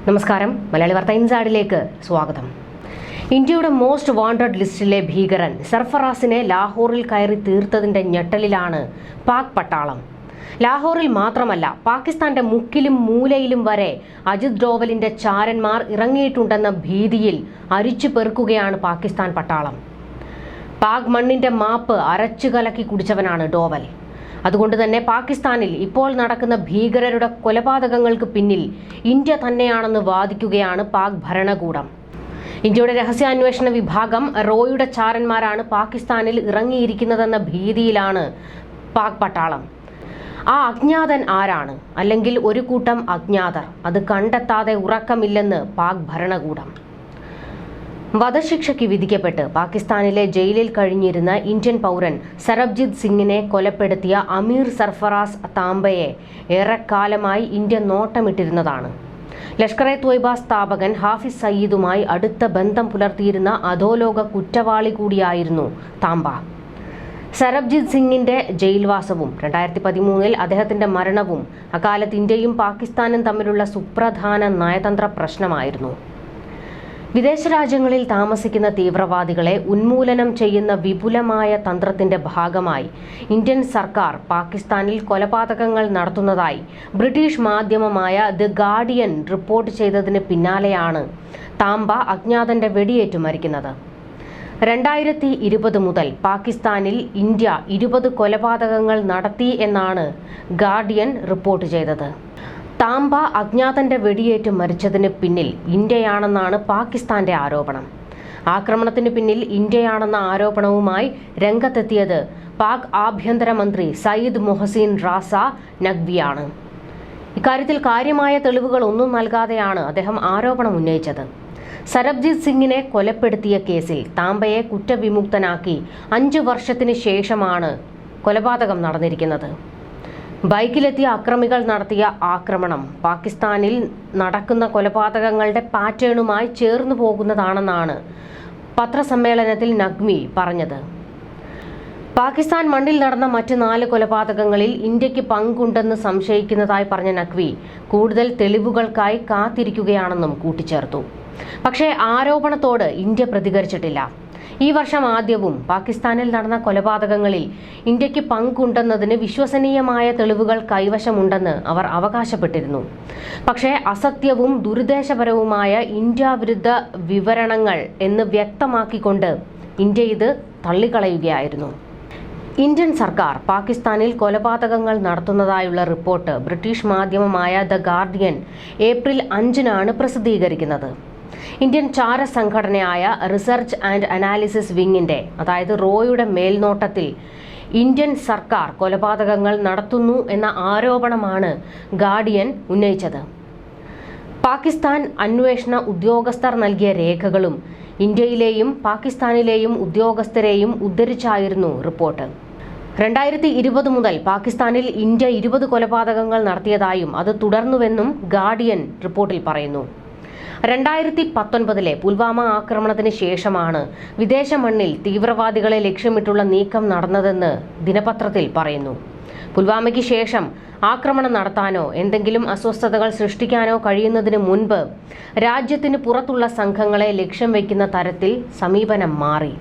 നമസ്കാരം. മലയാളി വാർത്ത ഇൻസൈഡിലേക്ക് സ്വാഗതം. ഇന്ത്യയുടെ മോസ്റ്റ് വാണ്ടഡ് ലിസ്റ്റിലെ ഭീകരൻ സർഫറാസിനെ ലാഹോറിൽ കയറി തീർത്തതിന്റെ ഞെട്ടലിലാണ് പാക് പട്ടാളം. ലാഹോറിൽ മാത്രമല്ല, പാകിസ്ഥാന്റെ മുക്കിലും മൂലയിലും വരെ അജിത് ഡോവലിന്റെ ചാരന്മാർ ഇറങ്ങിയിട്ടുണ്ടെന്ന ഭീതിയിൽ അരിച്ചു പെറുക്കുകയാണ് പാകിസ്ഥാൻ പട്ടാളം. പാക് മണ്ണിന്റെ മാപ്പ് അരച്ചു കലക്കി കുടിച്ചവനാണ് ഡോവൽ. അതുകൊണ്ട് തന്നെ പാകിസ്ഥാനിൽ ഇപ്പോൾ നടക്കുന്ന ഭീകരരുടെ കൊലപാതകങ്ങൾക്ക് പിന്നിൽ ഇന്ത്യ തന്നെയാണെന്ന് വാദിക്കുകയാണ് പാക് ഭരണകൂടം. ഇന്ത്യയുടെ രഹസ്യാന്വേഷണ വിഭാഗം റോയുടെ ചാരന്മാരാണ് പാകിസ്ഥാനിൽ ഇറങ്ങിയിരിക്കുന്നതെന്ന ഭീതിയിലാണ് പാക് പട്ടാളം. ആ അജ്ഞാതൻ ആരാണ്? അല്ലെങ്കിൽ ഒരു കൂട്ടം അജ്ഞാതർ. അത് കണ്ടെത്താതെ ഉറക്കമില്ലെന്ന് പാക് ഭരണകൂടം. വധശിക്ഷയ്ക്ക് വിധിക്കപ്പെട്ട് പാകിസ്ഥാനിലെ ജയിലിൽ കഴിഞ്ഞിരുന്ന ഇന്ത്യൻ പൗരൻ സരബ്ജിത് സിംഗിനെ കൊലപ്പെടുത്തിയ അമീർ സർഫറാസ് താംബയെ ഏറെക്കാലമായി ഇന്ത്യ നോട്ടമിട്ടിരുന്നതാണ്. ലഷ്കർ എ ത്വയ്ബ സ്ഥാപകൻ ഹാഫിസ് സയ്യിദുമായി അടുത്ത ബന്ധം പുലർത്തിയിരുന്ന അധോലോക കുറ്റവാളി കൂടിയായിരുന്നു താംബ. സരബ്ജിത് സിംഗിന്റെ ജയിൽവാസവും 2013 അദ്ദേഹത്തിന്റെ മരണവും അക്കാലത്ത് ഇന്ത്യയും പാകിസ്ഥാനും തമ്മിലുള്ള സുപ്രധാന നയതന്ത്ര പ്രശ്നമായിരുന്നു. വിദേശ രാജ്യങ്ങളിൽ താമസിക്കുന്ന തീവ്രവാദികളെ ഉന്മൂലനം ചെയ്യുന്ന വിപുലമായ തന്ത്രത്തിന്റെ ഭാഗമായി ഇന്ത്യൻ സർക്കാർ പാകിസ്ഥാനിൽ കൊലപാതകങ്ങൾ നടത്തുന്നതായി ബ്രിട്ടീഷ് മാധ്യമമായ ദി ഗാർഡിയൻ റിപ്പോർട്ട് ചെയ്തതിന് പിന്നാലെയാണ് താംബ അജ്ഞാതന്റെ വെടിയേറ്റു മരിക്കുന്നത്. 2020 മുതൽ പാകിസ്ഥാനിൽ ഇന്ത്യ 20 കൊലപാതകങ്ങൾ നടത്തി എന്നാണ് ഗാർഡിയൻ റിപ്പോർട്ട് ചെയ്തത്. താംബ അജ്ഞാതന്റെ വെടിയേറ്റ് മരിച്ചതിന് പിന്നിൽ ഇന്ത്യയാണെന്നാണ് പാകിസ്ഥാന്റെ ആരോപണം. ആക്രമണത്തിന് പിന്നിൽ ഇന്ത്യയാണെന്ന ആരോപണവുമായി രംഗത്തെത്തിയത് പാക് ആഭ്യന്തരമന്ത്രി സയ്യിദ് മൊഹസിൻ റാസ നഖ്വിയാണ്. ഇക്കാര്യത്തിൽ കാര്യമായ തെളിവുകൾ ഒന്നും നൽകാതെയാണ് അദ്ദേഹം ആരോപണം ഉന്നയിച്ചത്. സരബ്ജിത് സിംഗിനെ കൊലപ്പെടുത്തിയ കേസിൽ താംബയെ കുറ്റവിമുക്തനാക്കി 5 വർഷത്തിന് ശേഷമാണ് കൊലപാതകം നടന്നിരിക്കുന്നത്. ബൈക്കിലെത്തിയ അക്രമികൾ നടത്തിയ ആക്രമണം പാകിസ്ഥാനിൽ നടക്കുന്ന കൊലപാതകങ്ങളുടെ പാറ്റേണുമായി ചേർന്നു പോകുന്നതാണെന്നാണ് പത്രസമ്മേളനത്തിൽ നഖ്വി പറഞ്ഞത്. പാകിസ്ഥാൻ മണ്ണിൽ നടന്ന മറ്റ് 4 കൊലപാതകങ്ങളിൽ ഇന്ത്യക്ക് പങ്കുണ്ടെന്ന് സംശയിക്കുന്നതായി പറഞ്ഞ നഖ്വി കൂടുതൽ തെളിവുകൾക്കായി കാത്തിരിക്കുകയാണെന്നും കൂട്ടിച്ചേർത്തു. പക്ഷേ ആരോപണത്തോട് ഇന്ത്യ പ്രതികരിച്ചിട്ടില്ല. ഈ വർഷം ആദ്യവും പാകിസ്ഥാനിൽ നടന്ന കൊലപാതകങ്ങളിൽ ഇന്ത്യക്ക് പങ്കുണ്ടെന്നതിന് വിശ്വസനീയമായ തെളിവുകൾ കൈവശമുണ്ടെന്ന് അവർ അവകാശപ്പെട്ടിരുന്നു. പക്ഷേ അസത്യവും ദുരുദ്ദേശപരവുമായ ഇന്ത്യ വിരുദ്ധ വിവരണങ്ങൾ എന്ന് വ്യക്തമാക്കിക്കൊണ്ട് ഇന്ത്യ ഇത് തള്ളിക്കളയുകയായിരുന്നു. ഇന്ത്യൻ സർക്കാർ പാകിസ്ഥാനിൽ കൊലപാതകങ്ങൾ നടത്തുന്നതായുള്ള റിപ്പോർട്ട് ബ്രിട്ടീഷ് മാധ്യമമായ ദ ഗാർഡിയൻ ഏപ്രിൽ 5 പ്രസിദ്ധീകരിക്കുന്നത്. ഇന്ത്യൻ ചാര സംഘടനയായ റിസർച്ച് ആൻഡ് അനാലിസിസ് വിങ്ങിന്റെ, അതായത് റോയുടെ മേൽനോട്ടത്തിൽ ഇന്ത്യൻ സർക്കാർ കൊലപാതകങ്ങൾ നടത്തുന്നു എന്ന ആരോപണമാണ് ഗാർഡിയൻ ഉന്നയിച്ചത്. പാകിസ്ഥാൻ അന്വേഷണ ഉദ്യോഗസ്ഥർ നൽകിയ രേഖകളും ഇന്ത്യയിലെയും പാകിസ്ഥാനിലെയും ഉദ്യോഗസ്ഥരെയും ഉദ്ധരിച്ചായിരുന്നു റിപ്പോർട്ട്. 2020 മുതൽ പാകിസ്ഥാനിൽ ഇന്ത്യ 20 കൊലപാതകങ്ങൾ നടത്തിയതായും അത് തുടർന്നുവെന്നും ഗാർഡിയൻ റിപ്പോർട്ടിൽ പറയുന്നു. 2019 പുൽവാമ ആക്രമണത്തിന് ശേഷമാണ് വിദേശ മണ്ണിൽ തീവ്രവാദികളെ ലക്ഷ്യമിട്ടുള്ള നീക്കം നടന്നതെന്ന് ദിനപത്രത്തിൽ പറയുന്നു. പുൽവാമയ്ക്ക് ശേഷം ആക്രമണം നടത്താനോ എന്തെങ്കിലും അസ്വസ്ഥതകൾ സൃഷ്ടിക്കാനോ കഴിയുന്നതിന് മുൻപ് രാജ്യത്തിന് പുറത്തുള്ള സംഘങ്ങളെ ലക്ഷ്യം വയ്ക്കുന്ന തരത്തിൽ സമീപനം മാറി.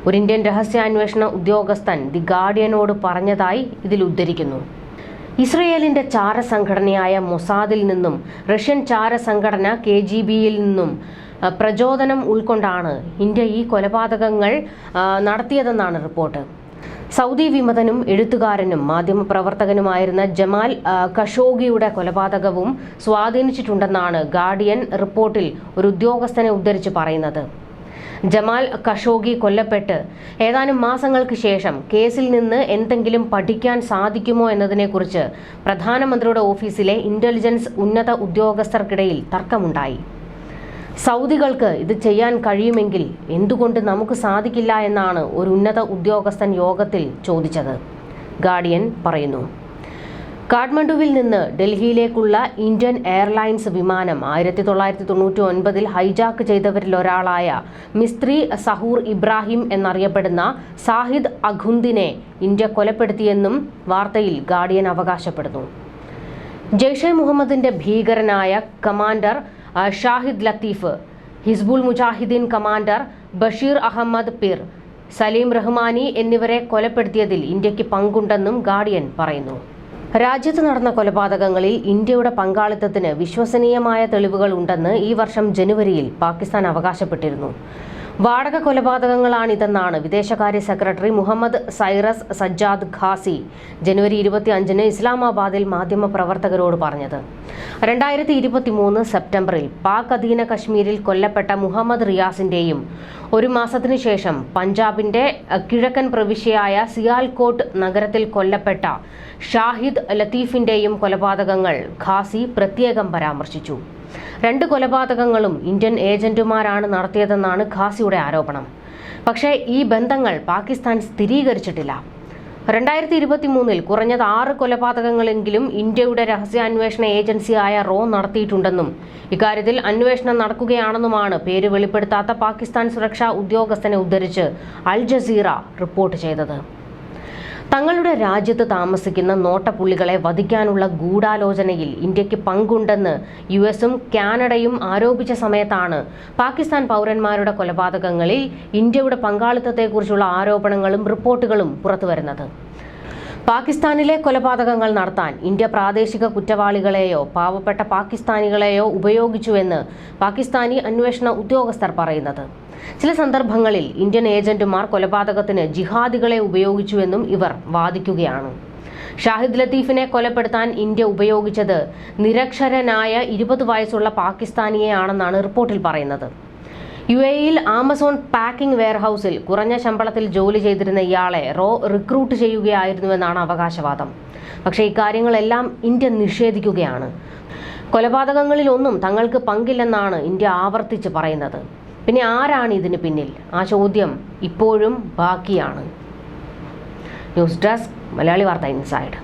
ഒരു ഇന്ത്യൻ രഹസ്യാന്വേഷണ ഉദ്യോഗസ്ഥൻ ദി ഗാർഡിയനോട് പറഞ്ഞതായി ഇതിൽ ഉദ്ധരിക്കുന്നു. ഇസ്രയേലിന്റെ ചാരസംഘടനയായ മൊസാദിൽ നിന്നും റഷ്യൻ ചാരസംഘടന KGBയിൽ നിന്നും പ്രചോദനം ഉൾക്കൊണ്ടാണ് ഇന്ത്യ ഈ കൊലപാതകങ്ങൾ നടത്തിയതെന്നാണ് റിപ്പോർട്ട്. സൗദി വിമതനും എഴുത്തുകാരനും മാധ്യമപ്രവർത്തകനുമായിരുന്ന ജമാൽ ഖഷോഗിയുടെ കൊലപാതകവും സ്വാധീനിച്ചിട്ടുണ്ടെന്നാണ് ഗാർഡിയൻ റിപ്പോർട്ടിൽ ഒരു ഉദ്യോഗസ്ഥനെ ഉദ്ധരിച്ച് പറയുന്നത്. ജമാൽ ഖഷോഗി കൊല്ലപ്പെട്ട് ഏതാനും മാസങ്ങൾക്ക് ശേഷം കേസിൽ നിന്ന് എന്തെങ്കിലും പഠിക്കാൻ സാധിക്കുമോ എന്നതിനെക്കുറിച്ച് പ്രധാനമന്ത്രിയുടെ ഓഫീസിലെ ഇന്റലിജൻസ് ഉന്നത ഉദ്യോഗസ്ഥർക്കിടയിൽ തർക്കമുണ്ടായി. സൗദികൾക്ക് ഇത് ചെയ്യാൻ കഴിയുമെങ്കിൽ എന്തുകൊണ്ട് നമുക്ക് സാധിക്കില്ല എന്നാണ് ഒരു ഉന്നത ഉദ്യോഗസ്ഥൻ യോഗത്തിൽ ചോദിച്ചത്, ഗാർഡിയൻ പറയുന്നു. കാഠ്മണ്ഡുവിൽ നിന്ന് ഡൽഹിയിലേക്കുള്ള ഇന്ത്യൻ എയർലൈൻസ് വിമാനം 1999 ഹൈജാക്ക് ചെയ്തവരിൽ ഒരാളായ മിസ്ത്രി സഹൂർ ഇബ്രാഹിം എന്നറിയപ്പെടുന്ന സാഹിദ് അഖുന്ദിനെ ഇന്ത്യ കൊലപ്പെടുത്തിയെന്നും വാർത്തയിൽ ഗാർഡിയൻ അവകാശപ്പെടുന്നു. ജയ്ഷെ മുഹമ്മദിന്റെ ഭീകരനായ കമാൻഡർ ഷാഹിദ് ലത്തീഫ്, ഹിസ്ബുൾ മുജാഹിദ്ദീൻ കമാൻഡർ ബഷീർ അഹമ്മദ് പിർ, സലീം റഹ്മാനി എന്നിവരെ കൊലപ്പെടുത്തിയതിൽ ഇന്ത്യക്ക് പങ്കുണ്ടെന്നും ഗാർഡിയൻ പറയുന്നു. രാജ്യത്ത് നടന്ന കൊലപാതകങ്ങളിൽ ഇന്ത്യയുടെ പങ്കാളിത്തത്തിന് വിശ്വസനീയമായ തെളിവുകൾ ഉണ്ടെന്ന് ഈ വർഷം ജനുവരിയിൽ പാകിസ്ഥാൻ അവകാശപ്പെട്ടിരുന്നു. വാടക കൊലപാതകങ്ങളാണിതെന്നാണ് വിദേശകാര്യ സെക്രട്ടറി മുഹമ്മദ് സൈറസ് സജ്ജാദ് ഖാസി ജനുവരി 25-ന് ഇസ്ലാമാബാദിൽ മാധ്യമപ്രവർത്തകരോട് പറഞ്ഞത്. 2023 സെപ്റ്റംബറിൽ പാക് അധീന കശ്മീരിൽ കൊല്ലപ്പെട്ട മുഹമ്മദ് റിയാസിന്റെയും ഒരു മാസത്തിനു ശേഷം പഞ്ചാബിന്റെ കിഴക്കൻ പ്രവിശ്യയായ സിയാൽകോട്ട് നഗരത്തിൽ കൊല്ലപ്പെട്ട ഷാഹിദ് ലത്തീഫിന്റെയും കൊലപാതകങ്ങൾ ഖാസി പ്രത്യേകം പരാമർശിച്ചു. 2 കൊലപാതകങ്ങളും ഇന്ത്യൻ ഏജന്റുമാരാണ് നടത്തിയതെന്നാണ് ഖാസിയുടെ ആരോപണം. പക്ഷേ ഈ ബന്ധങ്ങൾ പാകിസ്ഥാൻ സ്ഥിരീകരിച്ചിട്ടില്ല. 2023-ൽ കുറഞ്ഞത് 6 കൊലപാതകങ്ങളെങ്കിലും ഇന്ത്യയുടെ രഹസ്യാന്വേഷണ ഏജൻസിയായ റോ നടത്തിയിട്ടുണ്ടെന്നും ഇക്കാര്യത്തിൽ അന്വേഷണം നടക്കുകയാണെന്നുമാണ് പേര് വെളിപ്പെടുത്താത്ത പാകിസ്ഥാൻ സുരക്ഷാ ഉദ്യോഗസ്ഥനെ ഉദ്ധരിച്ച് അൽ ജസീറ റിപ്പോർട്ട് ചെയ്തത്. തങ്ങളുടെ രാജ്യത്ത് താമസിക്കുന്ന നോട്ടപ്പുള്ളികളെ വധിക്കാനുള്ള ഗൂഢാലോചനയിൽ ഇന്ത്യക്ക് പങ്കുണ്ടെന്ന് US-ഉം കാനഡയും ആരോപിച്ച സമയത്താണ് പാകിസ്ഥാൻ പൗരന്മാരുടെ കൊലപാതകങ്ങളിൽ ഇന്ത്യയുടെ പങ്കാളിത്തത്തെക്കുറിച്ചുള്ള ആരോപണങ്ങളും റിപ്പോർട്ടുകളും പുറത്തുവരുന്നത്. പാകിസ്ഥാനിലെ കൊലപാതകങ്ങൾ നടത്താൻ ഇന്ത്യ പ്രാദേശിക കുറ്റവാളികളെയോ പാവപ്പെട്ട പാകിസ്ഥാനികളെയോ ഉപയോഗിച്ചുവെന്ന് പാകിസ്ഥാനി അന്വേഷണ ഉദ്യോഗസ്ഥർ പറയുന്നത്. ചില സന്ദർഭങ്ങളിൽ ഇന്ത്യൻ ഏജന്റുമാർ കൊലപാതകത്തിന് ജിഹാദികളെ ഉപയോഗിച്ചുവെന്നും ഇവർ വാദിക്കുകയാണ്. ഷാഹിദ് ലത്തീഫിനെ കൊലപ്പെടുത്താൻ ഇന്ത്യ ഉപയോഗിച്ചത് നിരക്ഷരനായ 20 വയസ്സുള്ള പാകിസ്ഥാനിയെയാണെന്നാണ് റിപ്പോർട്ടിൽ പറയുന്നത്. UAE-യിൽ ആമസോൺ പാക്കിംഗ് വെയർഹൌസിൽ കുറഞ്ഞ ശമ്പളത്തിൽ ജോലി ചെയ്തിരുന്ന ഇയാളെ റോ റിക്രൂട്ട് ചെയ്യുകയായിരുന്നുവെന്നാണ് അവകാശവാദം. പക്ഷേ ഇക്കാര്യങ്ങളെല്ലാം ഇന്ത്യ നിഷേധിക്കുകയാണ്. കൊലപാതകങ്ങളിലൊന്നും തങ്ങൾക്ക് പങ്കില്ലെന്നാണ് ഇന്ത്യ ആവർത്തിച്ച് പറയുന്നത്. പിന്നെ ആരാണ് ഇതിന് പിന്നിൽ? ആ ചോദ്യം ഇപ്പോഴും ബാക്കിയാണ്. ന്യൂസ് ഡെസ്ക്, മലയാളി വാർത്ത ഇൻസൈഡ്.